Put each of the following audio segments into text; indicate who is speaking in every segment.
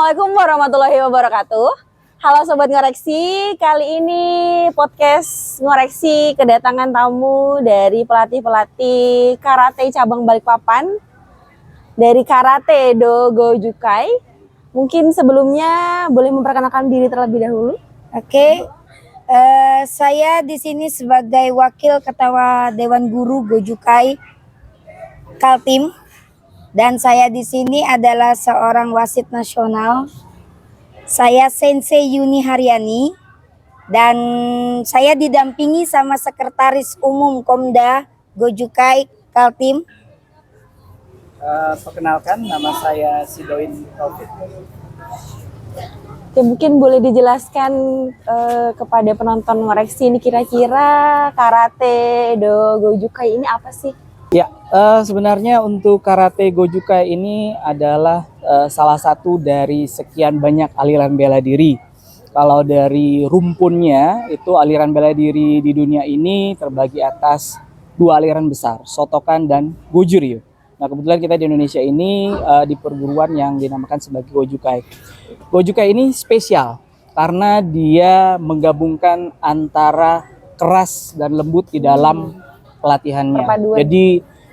Speaker 1: Assalamualaikum warahmatullahi wabarakatuh. Halo Sobat Ngoreksi, kali ini podcast Ngoreksi kedatangan tamu dari pelatih-pelatih karate cabang Balikpapan dari Karate Do Gojukai. Mungkin sebelumnya boleh memperkenalkan diri terlebih dahulu.
Speaker 2: Oke, saya di sini sebagai wakil ketua Dewan Guru Gojukai Kaltim. Dan saya di sini adalah seorang wasit nasional. Saya Sensei Yuni Haryani dan saya didampingi sama Sekretaris Umum Komda Gojukai Kaltim.
Speaker 3: Perkenalkan, nama saya Sidoin Taufik.
Speaker 1: Oke, mungkin boleh dijelaskan kepada penonton Ngoreksi ini kira-kira Karate Do Gojukai ini apa sih?
Speaker 3: Ya, sebenarnya untuk Karate Gojukai ini adalah salah satu dari sekian banyak aliran bela diri. Kalau dari rumpunnya, itu aliran bela diri di dunia ini terbagi atas dua aliran besar, Shotokan dan Goju-Ryu. Nah, kebetulan kita di Indonesia ini di perguruan yang dinamakan sebagai Gojukai. Gojukai ini spesial karena dia menggabungkan antara keras dan lembut di dalam pelatihannya.
Speaker 1: Perpaduan.
Speaker 3: Jadi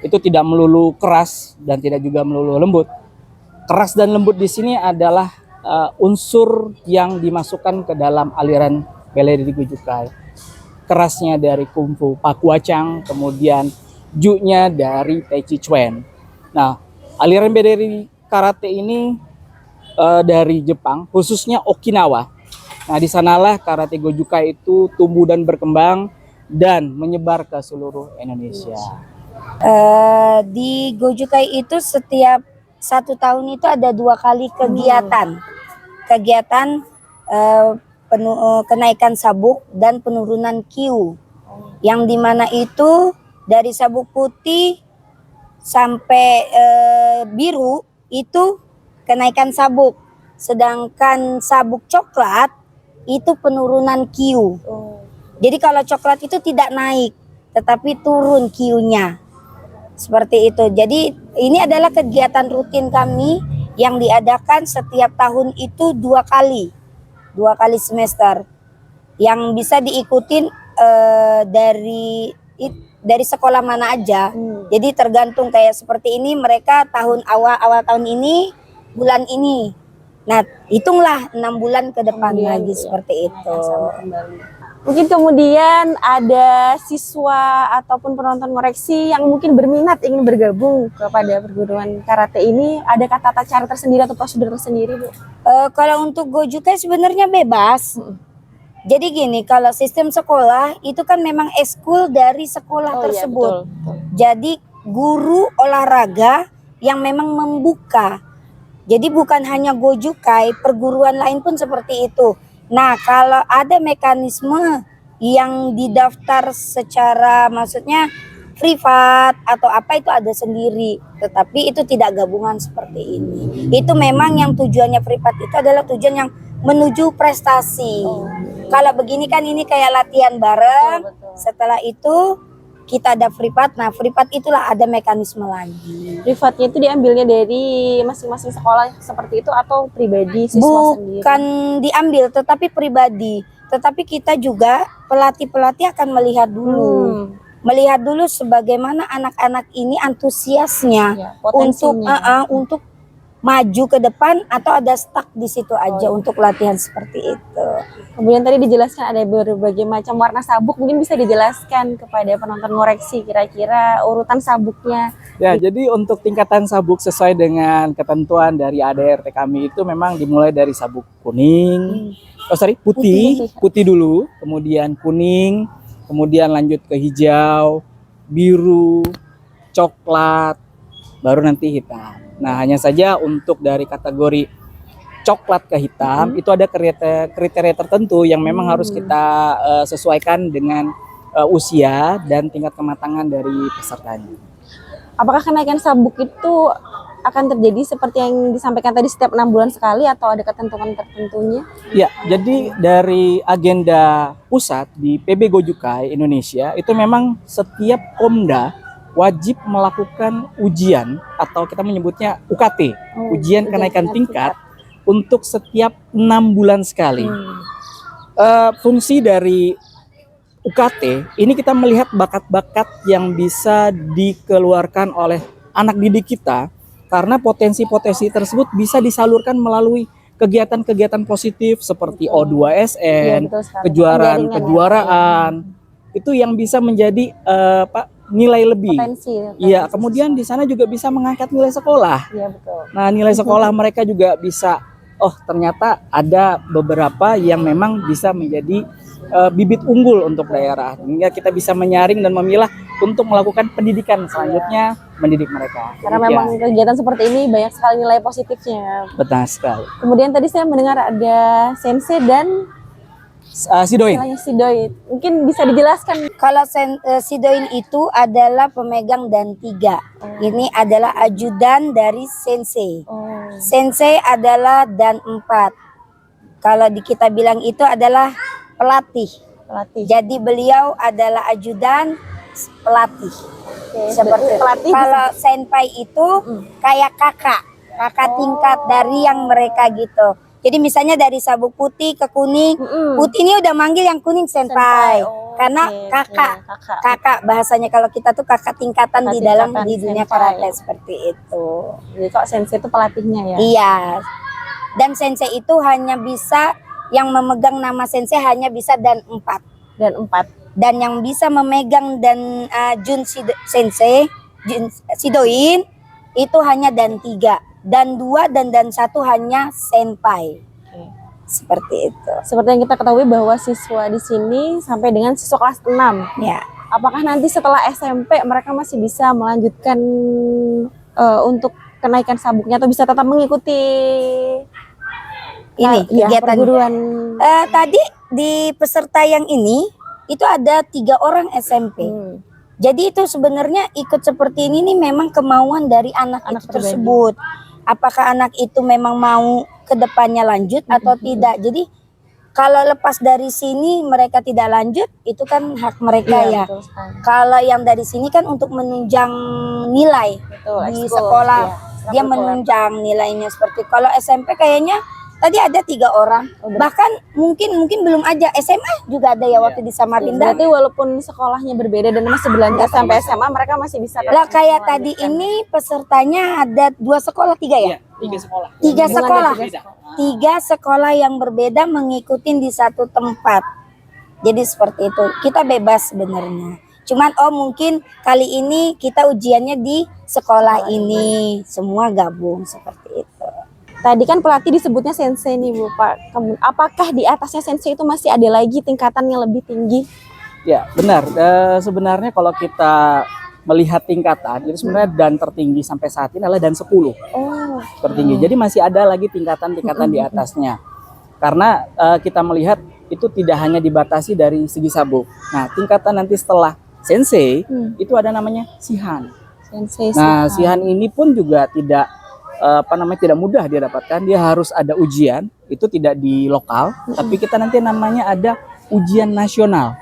Speaker 3: itu tidak melulu keras dan tidak juga melulu lembut. Keras dan lembut di sini adalah unsur yang dimasukkan ke dalam aliran bela diri Gojukai. Kerasnya dari kungfu Pakuacang, kemudian ju-nya dari Tai Chi Chuan. Nah, aliran bela diri karate ini dari Jepang, khususnya Okinawa. Nah, di sanalah Karate Gojukai itu tumbuh dan berkembang dan menyebar ke seluruh Indonesia.
Speaker 2: Di Gojukai itu setiap 1 tahun itu ada 2 kali kegiatan. Kegiatan kenaikan sabuk dan penurunan Kyu. Yang dimana itu dari sabuk putih sampai biru itu kenaikan sabuk. Sedangkan sabuk coklat itu penurunan Kyu. Jadi kalau coklat itu tidak naik, tetapi turun Q-nya. Seperti itu. Jadi ini adalah kegiatan rutin kami yang diadakan setiap tahun itu 2 kali. 2 kali semester. Yang bisa diikutin dari sekolah mana aja. Jadi tergantung kayak seperti ini, mereka awal tahun ini, bulan ini. Nah, hitunglah 6 bulan ke depan lagi seperti itu.
Speaker 1: Mungkin kemudian ada siswa ataupun penonton Ngoreksi yang mungkin berminat ingin bergabung kepada perguruan karate ini, ada tata cara tersendiri atau prosedur tersendiri, Bu?
Speaker 2: Kalau untuk Gojukai sebenarnya bebas. Jadi gini, kalau sistem sekolah itu kan memang eskul dari sekolah tersebut.
Speaker 1: Iya, betul.
Speaker 2: Jadi guru olahraga yang memang membuka. Jadi bukan hanya Gojukai, perguruan lain pun seperti itu. Nah, kalau ada mekanisme yang didaftar secara maksudnya privat atau apa itu ada sendiri, tetapi itu tidak gabungan seperti ini. Itu memang yang tujuannya privat itu adalah tujuan yang menuju prestasi. Kalau begini kan ini kayak latihan bareng. Setelah itu kita ada privat. Nah, privat itulah ada mekanisme lagi.
Speaker 1: Privatnya itu diambilnya dari masing-masing sekolah seperti itu atau pribadi siswa sendiri?
Speaker 2: Bukan diambil, tetapi pribadi. Tetapi kita juga pelatih-pelatih akan melihat dulu. Melihat dulu sebagaimana anak-anak ini antusiasnya untuk maju ke depan atau ada stuck di situ aja untuk latihan seperti itu.
Speaker 1: Kemudian tadi dijelaskan ada berbagai macam warna sabuk, mungkin bisa dijelaskan kepada penonton Ngoreksi kira-kira urutan sabuknya.
Speaker 3: Ya, jadi untuk tingkatan sabuk sesuai dengan ketentuan dari ADRT kami itu memang dimulai dari sabuk kuning, putih dulu, kemudian kuning, kemudian lanjut ke hijau, biru, coklat, baru nanti hitam. Nah, hanya saja untuk dari kategori coklat ke hitam itu ada kriteria tertentu yang memang harus kita sesuaikan dengan usia dan tingkat kematangan dari pesertanya.
Speaker 1: Apakah kenaikan sabuk itu akan terjadi seperti yang disampaikan tadi setiap 6 bulan sekali atau ada ketentuan tertentunya?
Speaker 3: Ya, jadi dari agenda pusat di PB Gojukai Indonesia itu memang setiap Komda wajib melakukan ujian atau kita menyebutnya UKT, ujian kenaikan tingkat untuk setiap 6 bulan sekali. Fungsi dari UKT ini kita melihat bakat-bakat yang bisa dikeluarkan oleh anak didik kita, karena potensi-potensi tersebut bisa disalurkan melalui kegiatan-kegiatan positif seperti
Speaker 1: Betul.
Speaker 3: O2SN,
Speaker 1: Iya, betul sekali.
Speaker 3: kejuaraan-kejuaraan. Itu yang bisa menjadi nilai lebih.
Speaker 1: Potensi.
Speaker 3: Iya, kemudian di sana juga bisa mengangkat nilai sekolah.
Speaker 1: Iya, betul.
Speaker 3: Nah, nilai sekolah mereka juga bisa, oh ternyata ada beberapa yang memang bisa menjadi bibit unggul untuk daerah. Hingga kita bisa menyaring dan memilah untuk melakukan pendidikan selanjutnya, mendidik mereka.
Speaker 1: Karena
Speaker 3: Demikian.
Speaker 1: memang kegiatan seperti ini banyak sekali nilai positifnya.
Speaker 3: Betul sekali.
Speaker 1: Kemudian tadi saya mendengar ada sensei dan
Speaker 3: Sidoin.
Speaker 1: istilahnya sidoi. Mungkin bisa dijelaskan.
Speaker 2: Kalau Sidoin itu adalah pemegang dan 3. Ini adalah ajudan dari sensei. Sensei adalah dan 4. Kalau kita bilang itu adalah pelatih. Jadi beliau adalah ajudan pelatih. Seperti
Speaker 1: pelatih.
Speaker 2: kalau senpai itu kayak kakak tingkat dari yang mereka gitu. Jadi misalnya dari sabuk putih ke kuning, putih ini udah manggil yang kuning senpai. Karena kakak bahasanya kalau kita tuh kakak tingkatan di dalam di dunia karate seperti itu.
Speaker 1: Jadi kok sensei itu pelatihnya ya?
Speaker 2: Iya. Dan sensei itu hanya bisa, yang memegang nama sensei hanya bisa dan 4. Dan yang bisa memegang dan Jun Sensei, Jun Sidoin itu hanya dan 3. Dan 2 dan 1 hanya senpai. Seperti itu.
Speaker 1: Seperti yang kita ketahui bahwa siswa di sini sampai dengan siswa kelas 6.
Speaker 2: Ya.
Speaker 1: Apakah nanti setelah SMP mereka masih bisa melanjutkan untuk kenaikan sabuknya atau bisa tetap mengikuti
Speaker 2: ini kegiatan
Speaker 1: perguruan?
Speaker 2: Tadi di peserta yang ini itu ada 3 orang SMP. Jadi itu sebenarnya ikut seperti ini nih memang kemauan dari anak itu tersebut. Apakah anak itu memang mau ke depannya lanjut atau tidak. Jadi kalau lepas dari sini mereka tidak lanjut, itu kan hak mereka ya. Kalau yang dari sini kan untuk menunjang nilai di sekolah, dia menunjang nilainya seperti. Kalau SMP kayaknya tadi ada 3 orang, bahkan mungkin belum aja. SMA juga ada ya waktu di Samarinda.
Speaker 1: Berarti walaupun sekolahnya berbeda dan masih berlanjut sampai SMA, mereka masih bisa.
Speaker 2: Lah kayak tadi ini pesertanya ada 2 sekolah, 3 ya?
Speaker 3: 3 sekolah.
Speaker 2: 3 sekolah. 3 sekolah yang berbeda mengikuti di satu tempat. Jadi seperti itu. Kita bebas sebenarnya. Cuman mungkin kali ini kita ujiannya di sekolah ini, semua gabung seperti itu.
Speaker 1: Tadi kan pelatih disebutnya sensei nih Bu Pak. Apakah di atasnya sensei itu masih ada lagi tingkatan yang lebih tinggi?
Speaker 3: Ya benar. Sebenarnya kalau kita melihat tingkatan itu sebenarnya dan tertinggi sampai saat ini adalah dan 10 tertinggi. Jadi masih ada lagi tingkatan-tingkatan di atasnya. Karena kita melihat itu tidak hanya dibatasi dari segi sabuk. Nah tingkatan nanti setelah sensei itu ada namanya sihan. Nah sihan ini pun juga tidak tidak mudah dia dapatkan. Dia harus ada ujian, itu tidak di lokal, tapi kita nanti namanya ada ujian nasional.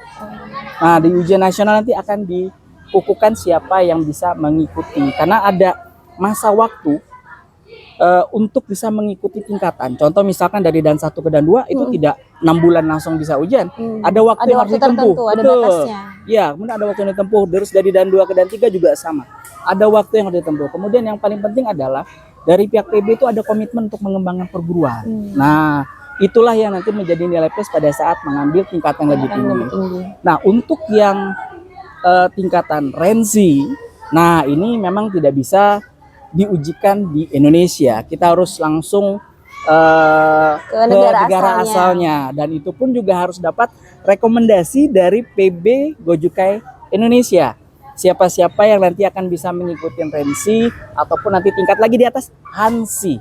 Speaker 3: Nah di ujian nasional nanti akan dikukuhkan siapa yang bisa mengikuti, karena ada masa waktu untuk bisa mengikuti tingkatan. Contoh misalkan dari dan 1 ke dan 2 itu tidak 6 bulan langsung bisa ujian. Ada waktu yang harus ditempuh.
Speaker 1: Ada batasnya.
Speaker 3: Ya, kemudian ada waktu yang ditempuh. Terus dari dan 2 ke dan 3 juga sama. Ada waktu yang harus ditempuh. Kemudian yang paling penting adalah dari pihak PB itu ada komitmen untuk mengembangkan perguruan. Nah, itulah yang nanti menjadi nilai plus pada saat mengambil tingkatan yang lebih tinggi. Nah, untuk yang tingkatan Renzi, nah ini memang tidak bisa diujikan di Indonesia. Kita harus langsung ke negara asalnya. Dan itu pun juga harus dapat rekomendasi dari PB Gojukai Indonesia. Siapa-siapa yang nanti akan bisa mengikuti Renzi ataupun nanti tingkat lagi di atas Hansi.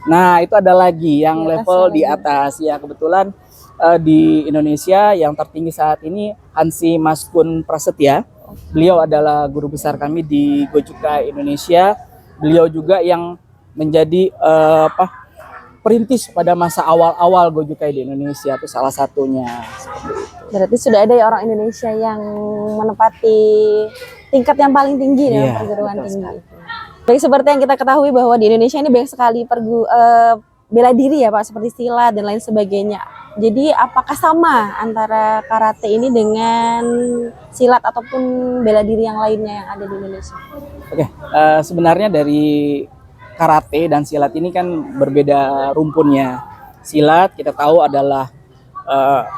Speaker 3: Nah itu ada lagi yang level di atas ya. Kebetulan di Indonesia yang tertinggi saat ini Hansi Maskun Prasetya. Beliau adalah guru besar kami di Gojukai Indonesia. Beliau juga yang menjadi perintis pada masa awal-awal Gojukai di Indonesia, itu salah satunya.
Speaker 1: Berarti sudah ada ya orang Indonesia yang menempati tingkat yang paling tinggi dalam perguruan tinggi. Baik, seperti yang kita ketahui bahwa di Indonesia ini banyak sekali bela diri ya Pak, seperti silat dan lain sebagainya. Jadi apakah sama antara karate ini dengan silat ataupun bela diri yang lainnya yang ada di Indonesia?
Speaker 3: Oke, sebenarnya dari karate dan silat ini kan berbeda rumpunnya. Silat kita tahu adalah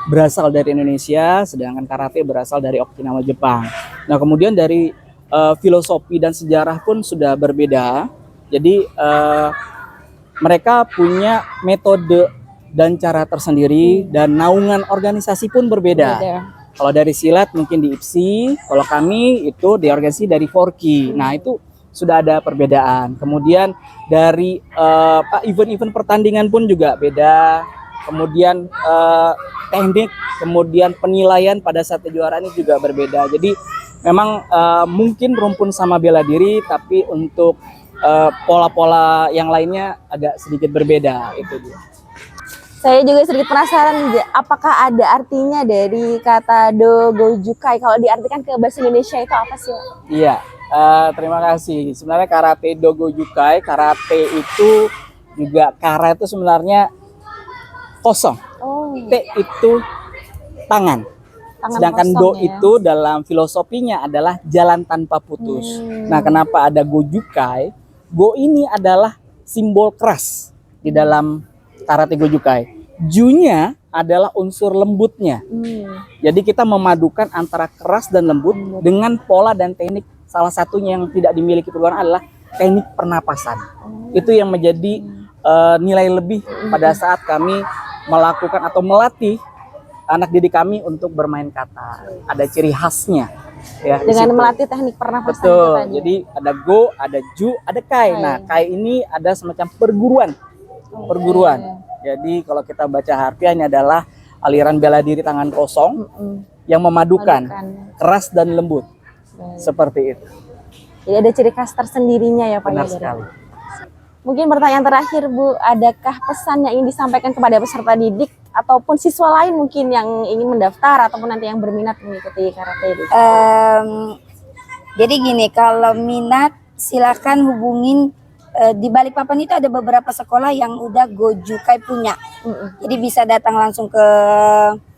Speaker 3: berasal dari Indonesia, sedangkan karate berasal dari Okinawa, Jepang. Nah, kemudian dari filosofi dan sejarah pun sudah berbeda. Jadi mereka punya metode dan cara tersendiri dan naungan organisasi pun berbeda. Kalau dari silat mungkin di IPSI, kalau kami itu di organisasi dari Forky. Nah, itu sudah ada perbedaan. Kemudian dari event-event pertandingan pun juga beda. Kemudian teknik, kemudian penilaian pada saat kejuaraan ini juga berbeda. Jadi memang mungkin rumpun sama bela diri, tapi untuk pola-pola yang lainnya agak sedikit berbeda. Itu dia.
Speaker 1: Saya juga sedikit penasaran, apakah ada artinya dari kata Dogojukai? Kalau diartikan ke bahasa Indonesia itu apa sih?
Speaker 3: Iya, terima kasih. Sebenarnya karate Dogojukai, karate itu juga kara itu sebenarnya kosong.
Speaker 1: Oh,
Speaker 3: T itu tangan. Sedangkan
Speaker 1: kosong
Speaker 3: do
Speaker 1: ya.
Speaker 3: itu dalam filosofinya adalah jalan tanpa putus. Nah, kenapa ada Gojukai? Go ini adalah simbol keras di dalam karate Gojukai. Ju-nya adalah unsur lembutnya. Jadi kita memadukan antara keras dan lembut dengan pola dan teknik. Salah satunya yang tidak dimiliki perguruan adalah teknik pernapasan. Itu yang menjadi nilai lebih pada saat kami melakukan atau melatih anak didik kami untuk bermain kata. Ada ciri khasnya ya.
Speaker 1: Dengan melatih teknik pernapasan itu
Speaker 3: Betul.
Speaker 1: tadi.
Speaker 3: Jadi ada go, ada ju, ada kai. Nah, kai ini ada semacam perguruan. Jadi kalau kita baca harfiahnya adalah aliran bela diri tangan kosong yang memadukan keras dan lembut. Seperti itu.
Speaker 1: Jadi ada ciri khas tersendirinya ya Pak.
Speaker 3: Benar
Speaker 1: ya,
Speaker 3: sekali.
Speaker 1: Mungkin pertanyaan terakhir Bu, adakah pesan yang ingin disampaikan kepada peserta didik ataupun siswa lain mungkin yang ingin mendaftar ataupun nanti yang berminat mengikuti karate ini?
Speaker 2: Jadi gini, kalau minat silakan hubungin. Di Balikpapan itu ada beberapa sekolah yang udah Gojukai punya. Jadi bisa datang langsung ke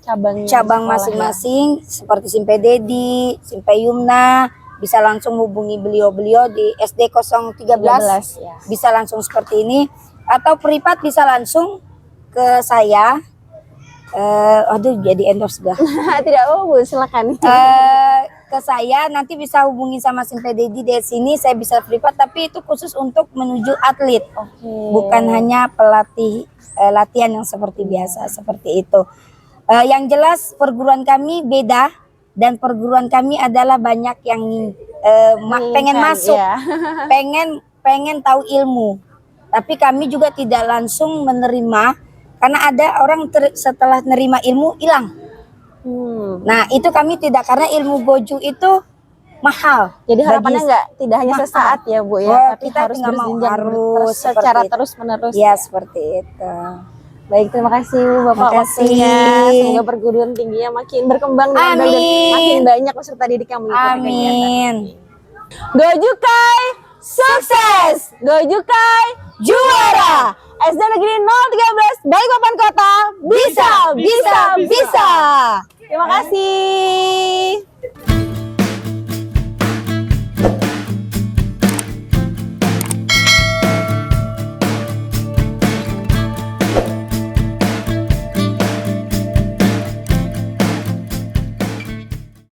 Speaker 2: cabang masing-masing seperti Simpe Dedi, Simpe Yumna, bisa langsung hubungi beliau-beliau di SD 013
Speaker 1: ya.
Speaker 2: Bisa langsung seperti ini, atau privat bisa langsung ke saya. Aduh, jadi endorse dah.
Speaker 1: Tidak apa Bu, silakan.
Speaker 2: Ke saya nanti bisa hubungi sama Simpe Dedi di sini, saya bisa privat, tapi itu khusus untuk menuju atlet. Bukan hanya pelatih latihan yang seperti biasa seperti itu. Yang jelas perguruan kami beda, dan perguruan kami adalah banyak yang pengen masuk,
Speaker 1: ya.
Speaker 2: pengen tahu ilmu, tapi kami juga tidak langsung menerima karena ada orang setelah nerima ilmu hilang. Nah, itu kami tidak, karena ilmu Goju itu mahal.
Speaker 1: Jadi harapannya tidak hanya
Speaker 2: mahal.
Speaker 1: sesaat ya Bu ya, tapi
Speaker 2: kita
Speaker 1: harus
Speaker 2: nggak mau
Speaker 1: berjenjang
Speaker 2: harus
Speaker 1: secara
Speaker 2: seperti
Speaker 1: terus menerus.
Speaker 2: Ya, seperti itu.
Speaker 1: Baik, terima kasih Bu Bapak waktunya. Semoga perguruan tingginya makin berkembang dengan baik dan makin banyak peserta didik yang mengikuti kegiatan. Gojukai sukses, Gojukai juara. SD Negeri 013 Balikpapan Kota bisa. Terima kasih.